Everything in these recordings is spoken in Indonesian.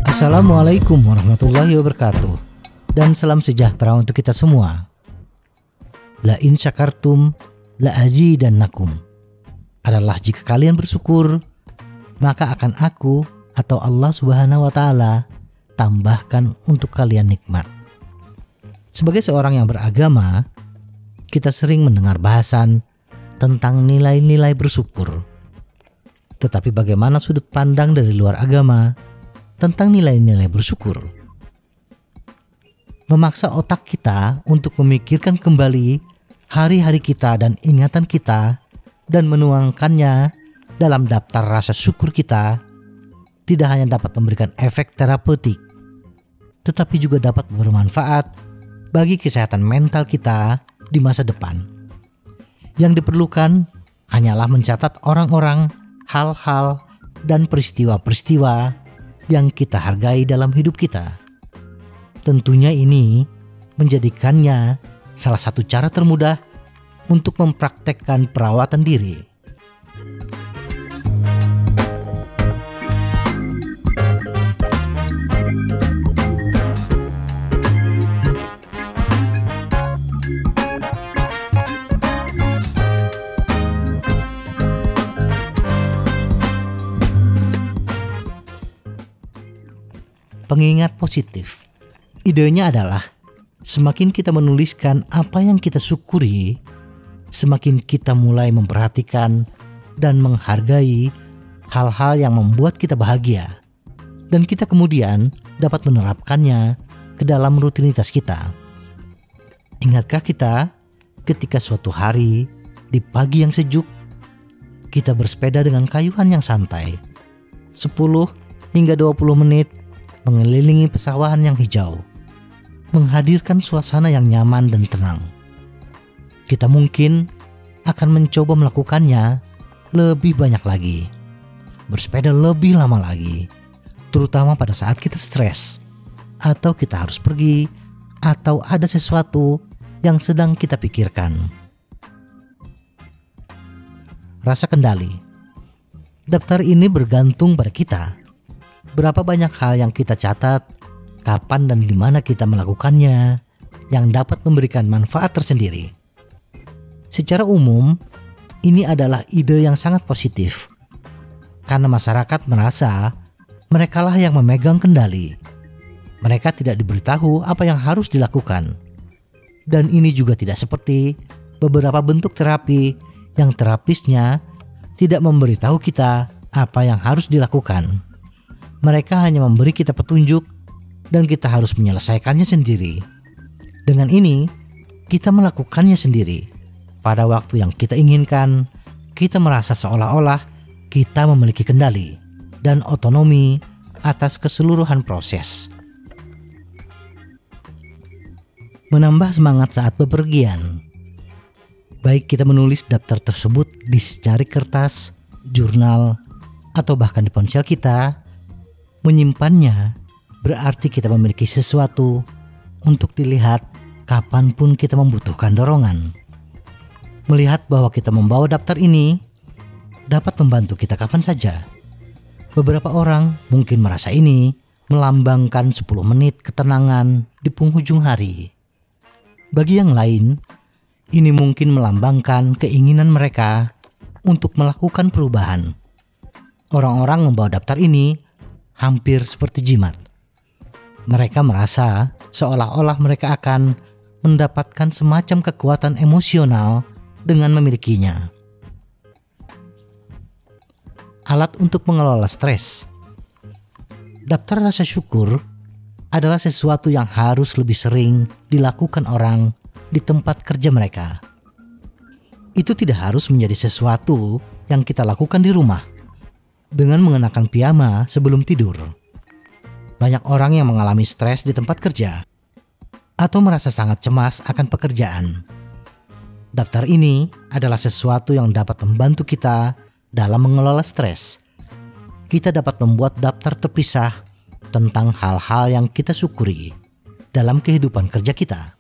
Assalamualaikum warahmatullahi wabarakatuh, dan salam sejahtera untuk kita semua. La in syakartum la azidannakum adalah jika kalian bersyukur, maka akan aku atau Allah Subhanahu wa Ta'ala tambahkan untuk kalian nikmat. Sebagai seorang yang beragama, kita sering mendengar bahasan tentang nilai-nilai bersyukur. Tetapi bagaimana sudut pandang dari luar agama tentang nilai-nilai bersyukur? Memaksa otak kita untuk memikirkan kembali hari-hari kita dan ingatan kita dan menuangkannya dalam daftar rasa syukur kita tidak hanya dapat memberikan efek terapeutik, tetapi juga dapat bermanfaat bagi kesehatan mental kita di masa depan. Yang diperlukan hanyalah mencatat orang-orang, hal-hal, dan peristiwa-peristiwa yang kita hargai dalam hidup kita. Tentunya ini menjadikannya salah satu cara termudah untuk mempraktekkan perawatan diri. Pengingat positif. Idenya adalah semakin kita menuliskan apa yang kita syukuri, semakin kita mulai memperhatikan dan menghargai hal-hal yang membuat kita bahagia, dan kita kemudian dapat menerapkannya ke dalam rutinitas kita. Ingatkah kita ketika suatu hari di pagi yang sejuk, kita bersepeda dengan kayuhan yang santai 10 hingga 20 menit mengelilingi pesawahan yang hijau, menghadirkan suasana yang nyaman dan tenang. Kita mungkin akan mencoba melakukannya lebih banyak lagi, bersepeda lebih lama lagi, terutama pada saat kita stres, atau kita harus pergi, atau ada sesuatu yang sedang kita pikirkan. Rasa kendali. Daftar ini bergantung pada kita. Berapa banyak hal yang kita catat, kapan dan di mana kita melakukannya, yang dapat memberikan manfaat tersendiri. Secara umum, ini adalah ide yang sangat positif, karena masyarakat merasa merekalah yang memegang kendali. Mereka tidak diberitahu apa yang harus dilakukan. Dan ini juga tidak seperti beberapa bentuk terapi yang terapisnya tidak memberitahu kita apa yang harus dilakukan. Mereka hanya memberi kita petunjuk dan kita harus menyelesaikannya sendiri. Dengan ini, kita melakukannya sendiri. Pada waktu yang kita inginkan, kita merasa seolah-olah kita memiliki kendali dan otonomi atas keseluruhan proses. Menambah semangat saat bepergian. Baik kita menulis daftar tersebut di secari kertas, jurnal, atau bahkan di ponsel kita, menyimpannya berarti kita memiliki sesuatu untuk dilihat kapanpun kita membutuhkan dorongan. Melihat bahwa kita membawa daftar ini dapat membantu kita kapan saja. Beberapa orang mungkin merasa ini melambangkan 10 menit ketenangan di penghujung hari. Bagi yang lain, ini mungkin melambangkan keinginan mereka untuk melakukan perubahan. Orang-orang membawa daftar ini hampir seperti jimat. Mereka merasa seolah-olah mereka akan mendapatkan semacam kekuatan emosional dengan memilikinya. Alat untuk mengelola stres. Daftar rasa syukur adalah sesuatu yang harus lebih sering dilakukan orang di tempat kerja mereka. Itu tidak harus menjadi sesuatu yang kita lakukan di rumah dengan mengenakan piyama sebelum tidur. Banyak orang yang mengalami stres di tempat kerja atau merasa sangat cemas akan pekerjaan. Daftar ini adalah sesuatu yang dapat membantu kita dalam mengelola stres. Kita dapat membuat daftar terpisah tentang hal-hal yang kita syukuri dalam kehidupan kerja kita.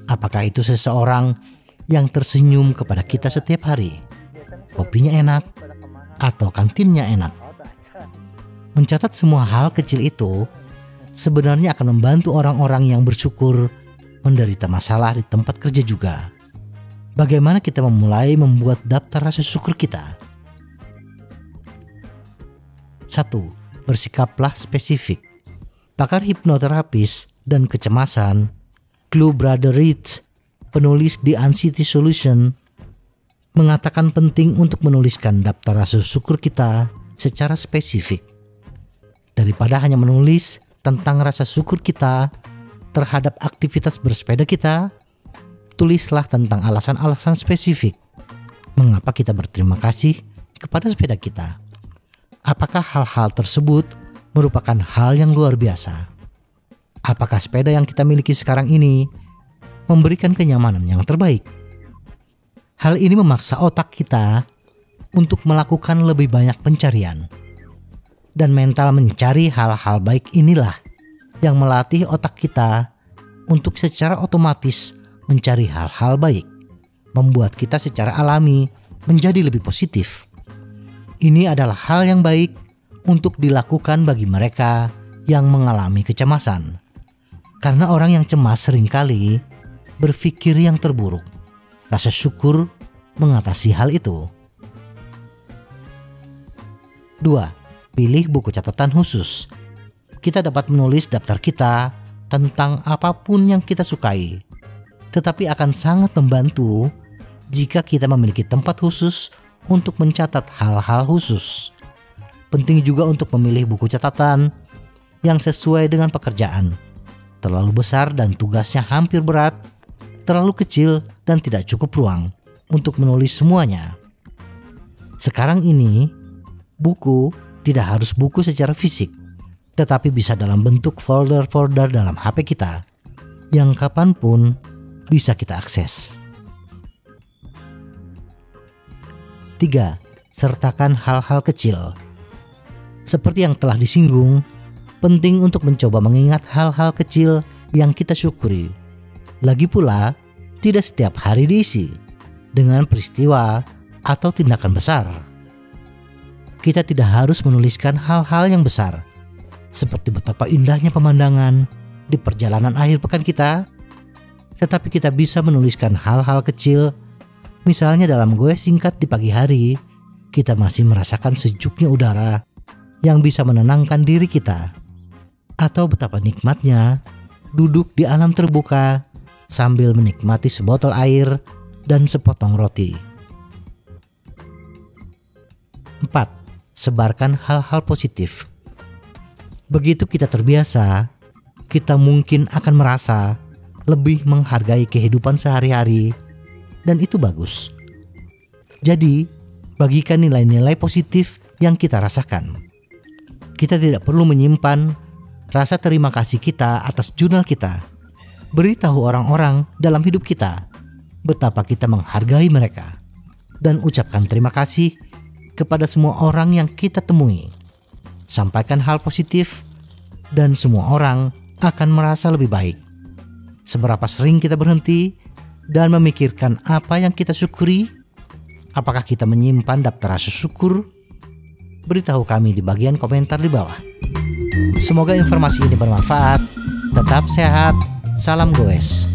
Apakah itu seseorang yang tersenyum kepada kita setiap hari, kopinya enak atau kantinnya enak. Mencatat semua hal kecil itu sebenarnya akan membantu orang-orang yang bersyukur menderita masalah di tempat kerja juga. Bagaimana kita memulai membuat daftar rasa syukur kita? 1. Bersikaplah spesifik. Pakar hipnoterapis dan kecemasan, Clue Brother Reed, penulis di Anxiety Solution, mengatakan penting untuk menuliskan daftar rasa syukur kita secara spesifik. Daripada hanya menulis tentang rasa syukur kita terhadap aktivitas bersepeda kita, tulislah tentang alasan-alasan spesifik mengapa kita berterima kasih kepada sepeda kita. Apakah hal-hal tersebut merupakan hal yang luar biasa? Apakah sepeda yang kita miliki sekarang ini memberikan kenyamanan yang terbaik? Hal ini memaksa otak kita untuk melakukan lebih banyak pencarian. Dan mental mencari hal-hal baik inilah yang melatih otak kita untuk secara otomatis mencari hal-hal baik, membuat kita secara alami menjadi lebih positif. Ini adalah hal yang baik untuk dilakukan bagi mereka yang mengalami kecemasan. Karena orang yang cemas seringkali berpikir yang terburuk. Rasa syukur mengatasi hal itu. 2. Pilih buku catatan khusus. Kita dapat menulis daftar kita tentang apapun yang kita sukai. Tetapi akan sangat membantu jika kita memiliki tempat khusus untuk mencatat hal-hal khusus. Penting juga untuk memilih buku catatan yang sesuai dengan pekerjaan. Terlalu besar dan tugasnya hampir berat, terlalu kecil dan tidak cukup ruang untuk menulis semuanya. Sekarang ini, buku tidak harus buku secara fisik, tetapi bisa dalam bentuk folder-folder dalam HP kita, yang kapanpun bisa kita akses. 3. Sertakan hal-hal kecil. Seperti yang telah disinggung, penting untuk mencoba mengingat hal-hal kecil yang kita syukuri. Lagi pula, tidak setiap hari diisi dengan peristiwa atau tindakan besar. Kita tidak harus menuliskan hal-hal yang besar, seperti betapa indahnya pemandangan di perjalanan akhir pekan kita, tetapi kita bisa menuliskan hal-hal kecil. Misalnya dalam goes singkat di pagi hari, kita masih merasakan sejuknya udara yang bisa menenangkan diri kita. Atau betapa nikmatnya duduk di alam terbuka sambil menikmati sebotol air dan sepotong roti. 4. Sebarkan hal-hal positif. Begitu kita terbiasa, kita mungkin akan merasa lebih menghargai kehidupan sehari-hari, dan itu bagus. Jadi, bagikan nilai-nilai positif yang kita rasakan. Kita tidak perlu menyimpan rasa terima kasih kita atas jurnal kita. Beritahu orang-orang dalam hidup kita betapa kita menghargai mereka, dan ucapkan terima kasih kepada semua orang yang kita temui. Sampaikan hal positif dan semua orang akan merasa lebih baik. Seberapa sering kita berhenti dan memikirkan apa yang kita syukuri? Apakah kita menyimpan daftar rasa syukur? Beritahu kami di bagian komentar di bawah. Semoga informasi ini bermanfaat. Tetap sehat. Salam goes.